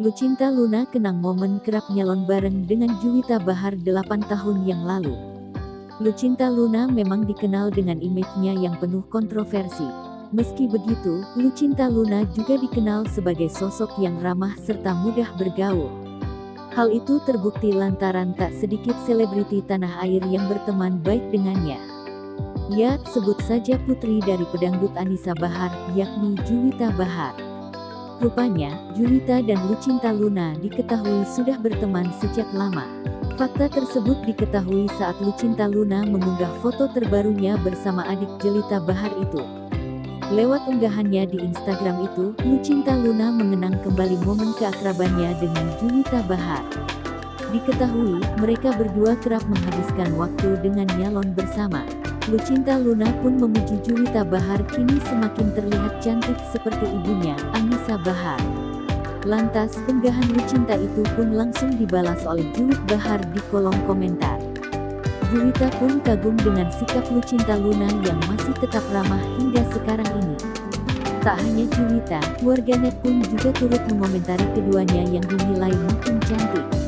Lucinta Luna kenang momen kerap nyalon bareng dengan Juwita Bahar 8 tahun yang lalu. Lucinta Luna memang dikenal dengan image-nya yang penuh kontroversi. Meski begitu, Lucinta Luna juga dikenal sebagai sosok yang ramah serta mudah bergaul. Hal itu terbukti lantaran tak sedikit selebriti tanah air yang berteman baik dengannya. Ya, sebut saja putri dari pedangdut Anisa Bahar, yakni Juwita Bahar. Rupanya, Juwita dan Lucinta Luna diketahui sudah berteman sejak lama. Fakta tersebut diketahui saat Lucinta Luna mengunggah foto terbarunya bersama adik jelita Bahar itu. Lewat unggahannya di Instagram itu, Lucinta Luna mengenang kembali momen keakrabannya dengan Juwita Bahar. Diketahui, mereka berdua kerap menghabiskan waktu dengan nyalon bersama. Lucinta Luna pun memuji Juwita Bahar kini semakin terlihat cantik seperti ibunya, Anisa Bahar. Lantas, unggahan Lucinta itu pun langsung dibalas oleh Juwita Bahar di kolom komentar. Juwita pun kagum dengan sikap Lucinta Luna yang masih tetap ramah hingga sekarang ini. Tak hanya Juwita, warganet pun juga turut mengomentari keduanya yang dinilai makin cantik.